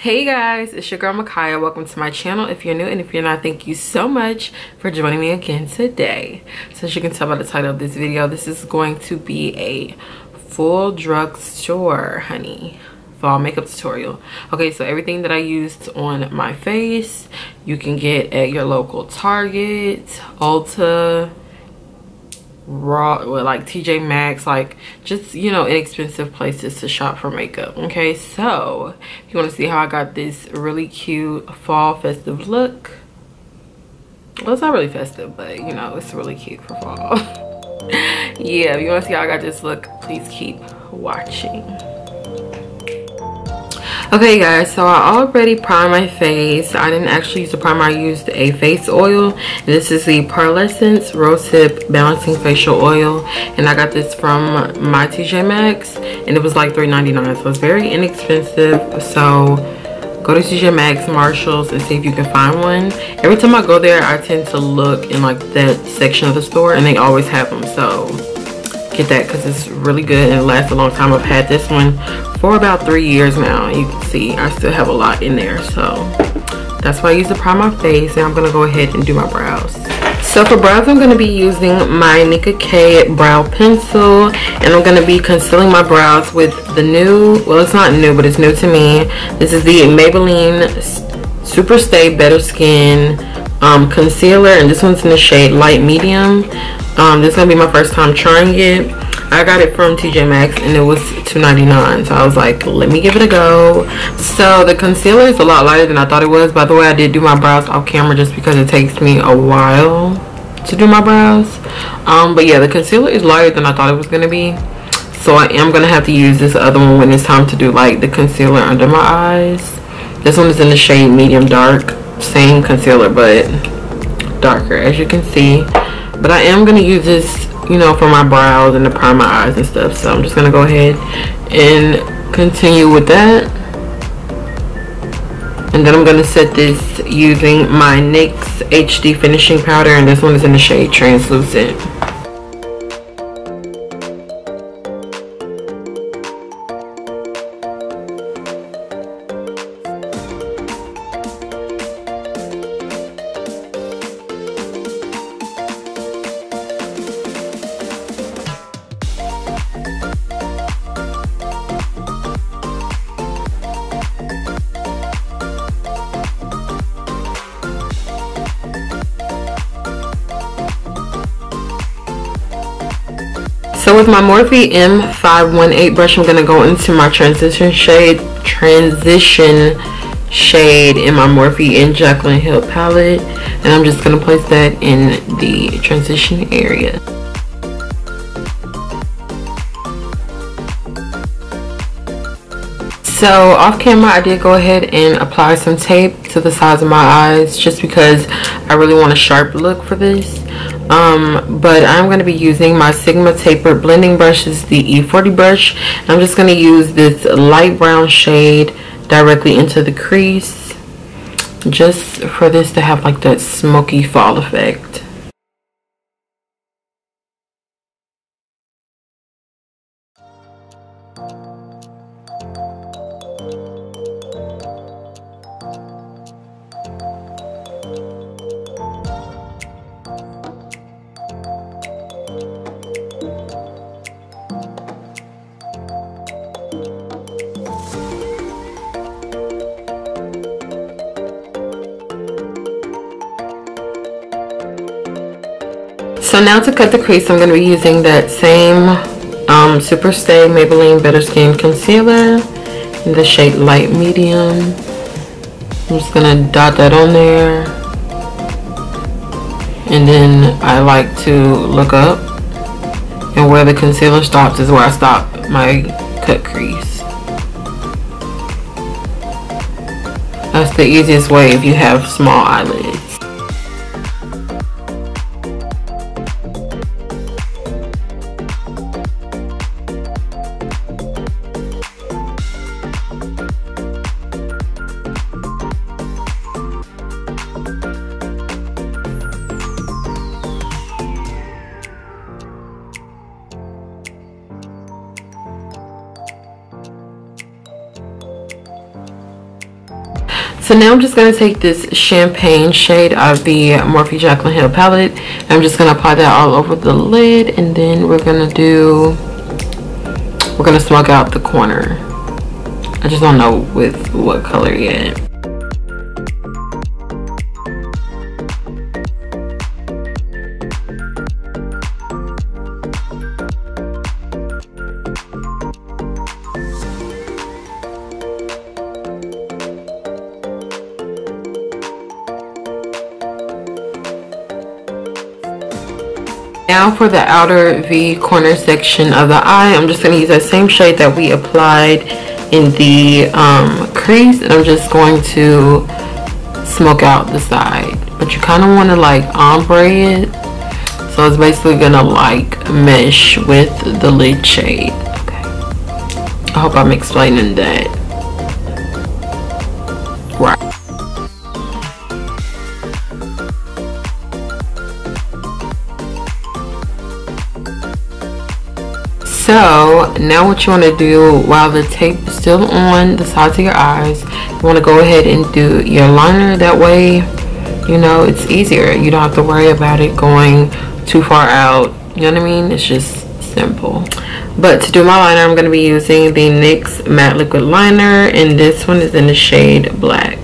Hey guys, it's your girl Makaya. Welcome to my channel. If you're new and if you're not, thank you so much for joining me again today. So as you can tell by the title of this video, this is going to be a full drugstore honey fall makeup tutorial. Okay, so everything that I used on my face you can get at your local Target, Ulta, like TJ Maxx, like just, you know, inexpensive places to shop for makeup. Okay, so if you want to see how I got this really cute fall festive look, well, it's not really festive, but you know, it's really cute for fall. Yeah, if you want to see how I got this look, please keep watching. Okay guys, so I already primed my face. I didn't actually use the primer, I used a face oil. This is the Pearlescence Rosehip Balancing Facial Oil, and I got this from my TJ Maxx, and it was like $3.99, so it's very inexpensive. So go to TJ Maxx, Marshalls, and see if you can find one. Every time I go there, I tend to look in like that section of the store, and they always have them, so get that because it's really good and it lasts a long time. I've had this one for about 3 years now. You can see I still have a lot in there, so that's why I use to prime my face. And I'm gonna go ahead and do my brows. So for brows, I'm gonna be using my Nicka K brow pencil, and I'm gonna be concealing my brows with the new, well, it's not new, but it's new to me. This is the Maybelline Super Stay Better Skin concealer, and this one's in the shade light medium. This is gonna be my first time trying it. I got it from TJ Maxx and it was $2.99, so I was like, let me give it a go. So the concealer is a lot lighter than I thought it was. By the way, I did do my brows off camera just because it takes me a while to do my brows. But yeah, the concealer is lighter than I thought it was gonna be, so I am gonna have to use this other one when it's time to do like the concealer under my eyes. This one is in the shade medium dark, same concealer but darker, as you can see. But I am going to use this, you know, for my brows and to prime my eyes and stuff. So I'm just going to go ahead and continue with that. And then I'm going to set this using my NYX HD finishing powder. And this one is in the shade Translucent. So with my Morphe M518 brush, I'm going to go into my transition shade in my Morphe and Jaclyn Hill palette, and I'm just going to place that in the transition area. So off camera, I did go ahead and apply some tape to the sides of my eyes just because I really want a sharp look for this. But I'm going to be using my Sigma Tapered blending brush. This is the E40 brush. I'm just going to use this light brown shade directly into the crease just for this to have like that smoky fall effect. So now to cut the crease, I'm going to be using that same Super Stay Maybelline Better Skin Concealer in the shade Light Medium. I'm just going to dot that on there. And then I like to look up, and where the concealer stops is where I stop my cut crease. That's the easiest way if you have small eyelids. So now I'm just going to take this champagne shade out of the Morphe Jaclyn Hill palette. And I'm just going to apply that all over the lid. And then we're going to smudge out the corner. I just don't know with what color yet. Now for the outer V corner section of the eye, I'm just going to use that same shade that we applied in the crease, and I'm just going to smoke out the side. But you kind of want to like ombre it, so it's basically going to like mesh with the lid shade. Okay, I hope I'm explaining that right. So now what you want to do while the tape is still on the sides of your eyes, you want to go ahead and do your liner. That way, you know, it's easier. You don't have to worry about it going too far out. You know what I mean? It's just simple. But to do my liner, I'm going to be using the NYX Matte Liquid Liner, and this one is in the shade Black.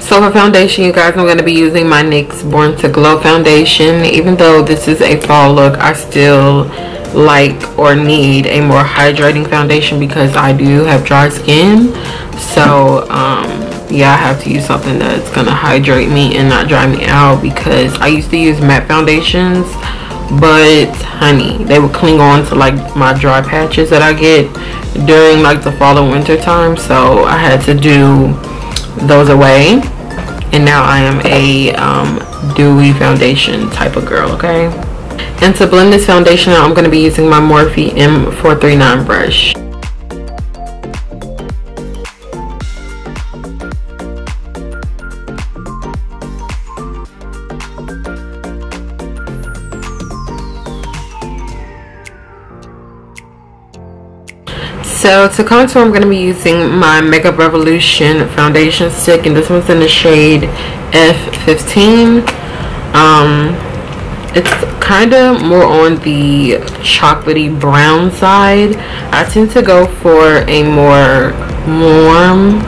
So for foundation, you guys, I'm going to be using my NYX Born to Glow foundation. Even though this is a fall look, I still like or need a more hydrating foundation because I do have dry skin. So yeah, I have to use something that's going to hydrate me and not dry me out, because I used to use matte foundations, but honey, they would cling on to like my dry patches that I get during like the fall and winter time. So I had to do those away, and now I am a dewy foundation type of girl. Okay, and to blend this foundation out, I'm going to be using my Morphe M439 brush. So to contour, I'm going to be using my Makeup Revolution foundation stick, and this one's in the shade F15. It's kind of more on the chocolatey brown side. I tend to go for a more warm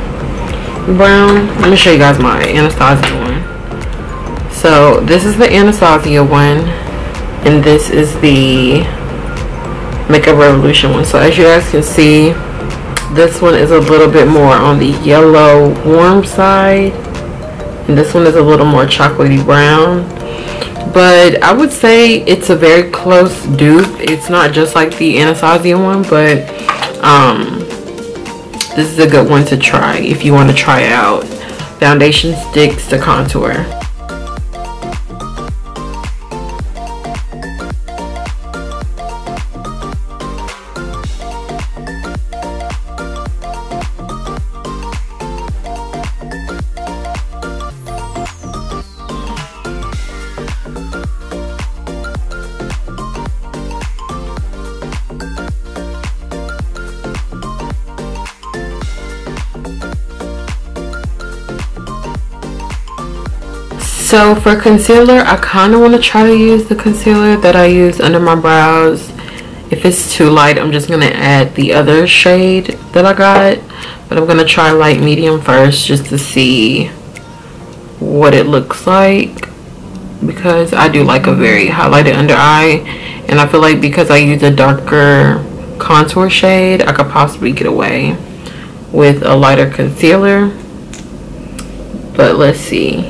brown. Let me show you guys my Anastasia one. So this is the Anastasia one, and this is the Makeup Revolution one. So as you guys can see, this one is a little bit more on the yellow warm side, and this one is a little more chocolatey brown. But I would say it's a very close dupe. It's not just like the Anastasia one, but this is a good one to try if you want to try out foundation sticks to contour. So for concealer, I kind of want to try to use the concealer that I use under my brows. If it's too light, I'm just going to add the other shade that I got. But I'm going to try light medium first just to see what it looks like, because I do like a very highlighted under eye. And I feel like because I use a darker contour shade, I could possibly get away with a lighter concealer. But let's see.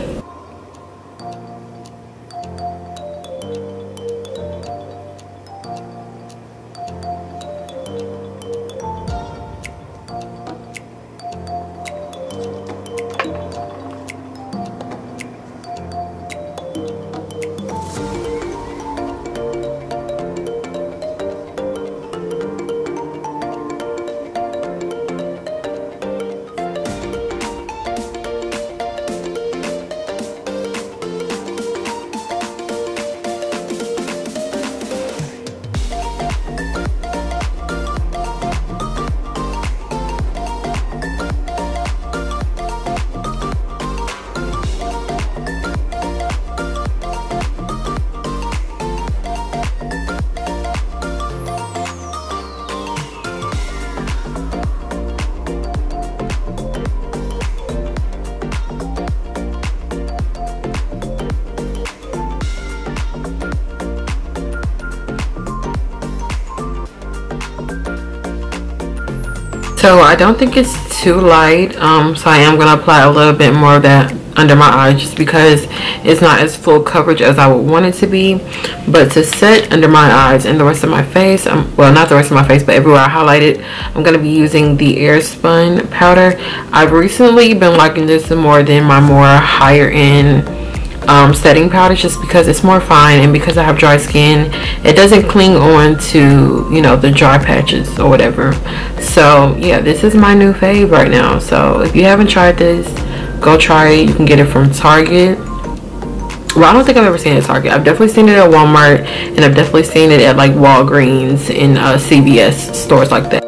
So I don't think it's too light, so I am going to apply a little bit more of that under my eyes just because it's not as full coverage as I would want it to be. But to set under my eyes and the rest of my face, well, not the rest of my face, but everywhere I highlighted, I'm going to be using the Airspun powder. I've recently been liking this more than my more higher end setting powder, just because it's more fine, and because I have dry skin, it doesn't cling on to, you know, the dry patches or whatever. So yeah, this is my new fave right now. So if you haven't tried this, go try it. You can get it from Target. Well, I don't think I've ever seen it at Target. I've definitely seen it at Walmart, and I've definitely seen it at like Walgreens and CVS stores like that.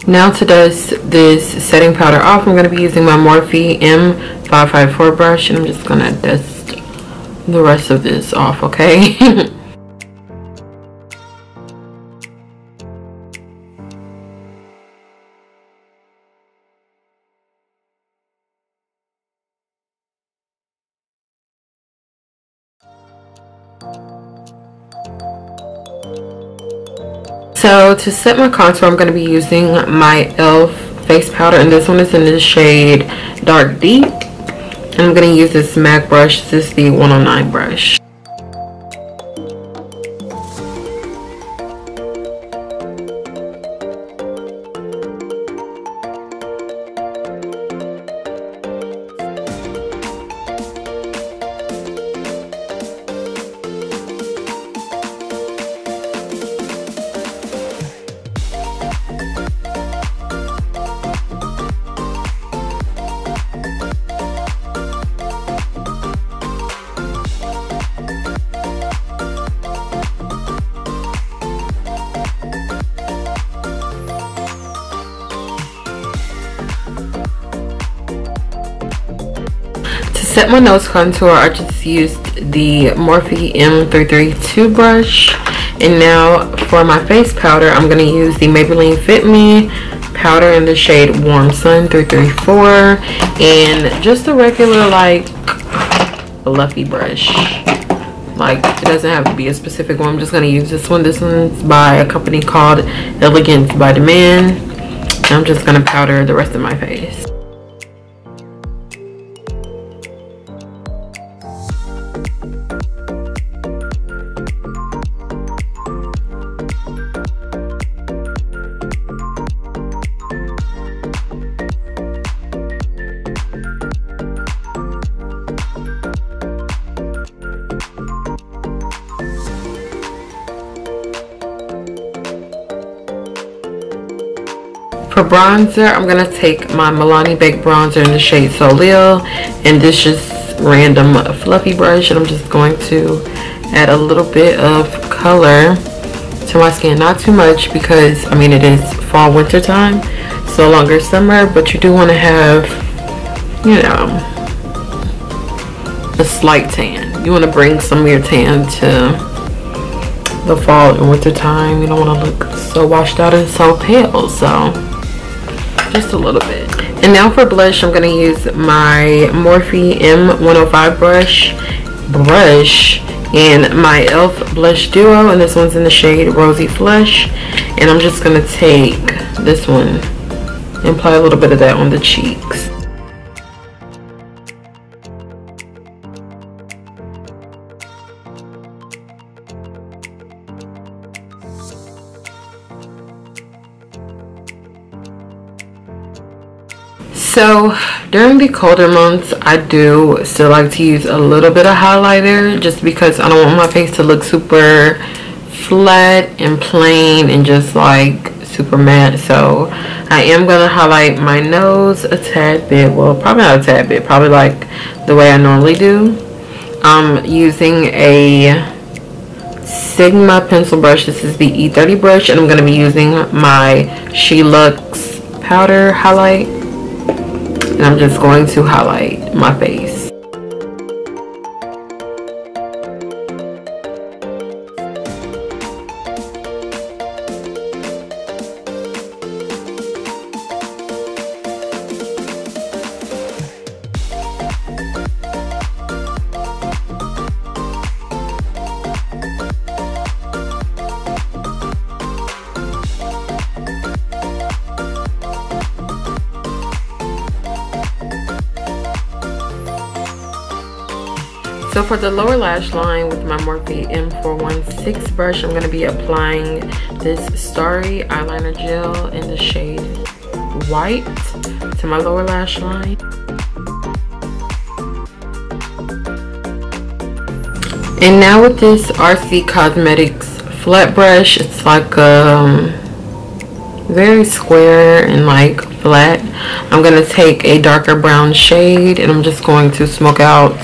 Now to dust this setting powder off, I'm going to be using my Morphe M554 brush, and I'm just going to dust the rest of this off, okay? So to set my contour, I'm going to be using my e.l.f. face powder, and this one is in the shade Dark Deep. And I'm going to use this MAC brush. This is the 109 brush. To set my nose contour, I just used the Morphe M332 brush. And now for my face powder, I'm going to use the Maybelline Fit Me powder in the shade Warm Sun 334. And just a regular, like, fluffy brush. Like, it doesn't have to be a specific one. I'm just going to use this one. This one's by a company called Elegance by Demand. And I'm just going to powder the rest of my face. For bronzer, I'm going to take my Milani Baked Bronzer in the shade Soleil, and this just random fluffy brush, and I'm just going to add a little bit of color to my skin. Not too much, because, I mean, it is fall winter time, so longer summer, but you do want to have, you know, a slight tan. You want to bring some of your tan to the fall and winter time. You don't want to look so washed out and so pale, so just a little bit. And now for blush, I'm going to use my Morphe M105 brush and my e.l.f. blush duo, and this one's in the shade Rosy Flush. And I'm just going to take this one and apply a little bit of that on the cheeks. So during the colder months, I do still like to use a little bit of highlighter, just because I don't want my face to look super flat and plain and just like super matte. So I am gonna highlight my nose a tad bit. Well, probably not a tad bit, probably like the way I normally do. I'm using a Sigma pencil brush. This is the E30 brush, and I'm going to be using my She-Lux powder highlight, and I'm just going to highlight my face. So for the lower lash line with my Morphe M416 brush, I'm going to be applying this Starry eyeliner gel in the shade White to my lower lash line. And now with this RC Cosmetics flat brush, it's like very square and like flat. I'm going to take a darker brown shade and I'm just going to smoke out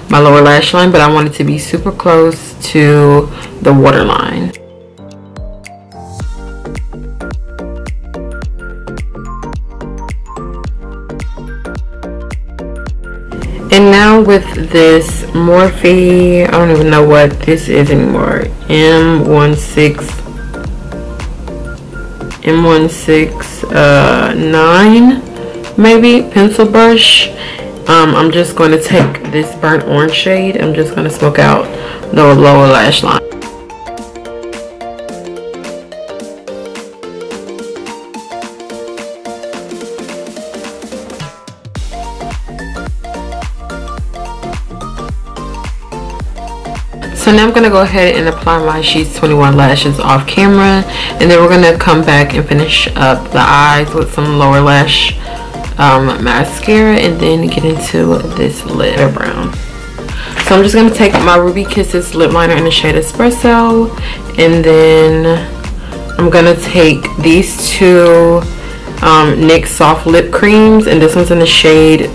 my lower lash line, but I want it to be super close to the waterline. And now with this Morphe, I don't even know what this is anymore, M169 maybe pencil brush. I'm just going to take this burnt orange shade. I'm just going to smoke out the lower lash line. So now I'm going to go ahead and apply my Sheets 21 lashes off camera, and then we're going to come back and finish up the eyes with some lower lash mascara, and then get into this lip brown. So I'm just going to take my Ruby Kisses lip liner in the shade Espresso, and then I'm going to take these two NYX soft lip creams, and this one's in the shade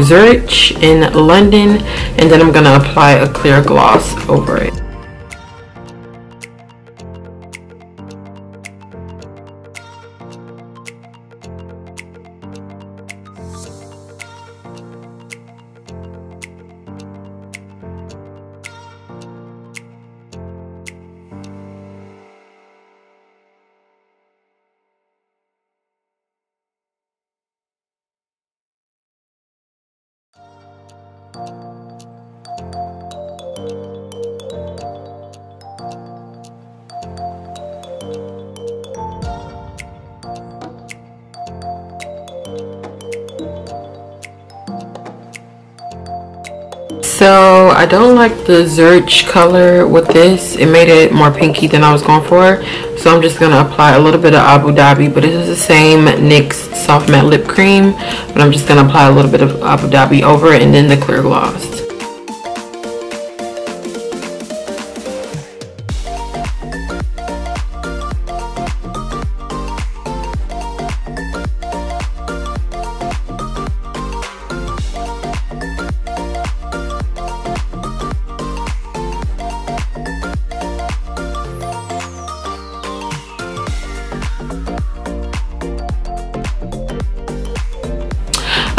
Zurich in London, and then I'm going to apply a clear gloss over it. So I don't like the Zurich color with this. It made it more pinky than I was going for. So I'm just going to apply a little bit of Abu Dhabi. But it is the same NYX Soft Matte Lip Cream. But I'm just going to apply a little bit of Abu Dhabi over it and then the clear gloss.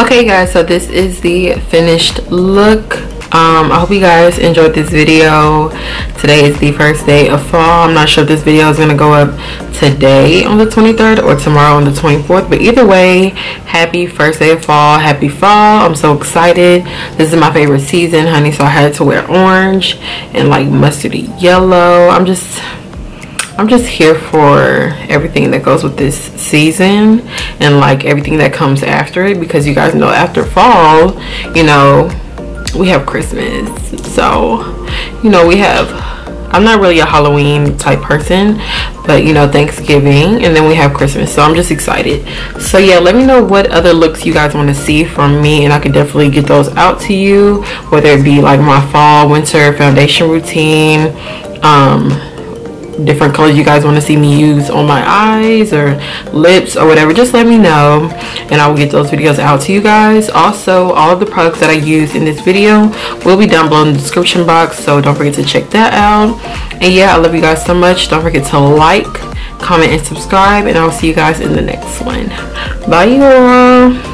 Okay guys, so this is the finished look. I hope you guys enjoyed this video. Today is the first day of fall. I'm not sure if this video is going to go up today on the 23rd or tomorrow on the 24th, but either way, happy first day of fall. Happy fall. I'm so excited. This is my favorite season, honey, so I had to wear orange and like mustardy yellow. I'm just here for everything that goes with this season and like everything that comes after it, because you guys know after fall, you know, we have Christmas. So, you know, I'm not really a Halloween type person, but you know, Thanksgiving, and then we have Christmas. So I'm just excited. So yeah, let me know what other looks you guys want to see from me, and I can definitely get those out to you, whether it be like my fall winter foundation routine, different colors you guys want to see me use on my eyes or lips or whatever, just let me know and I will get those videos out to you guys. Also, all of the products that I use in this video will be down below in the description box, so don't forget to check that out. And yeah, I love you guys so much. Don't forget to like, comment, and subscribe, and I'll see you guys in the next one. Bye, y'all.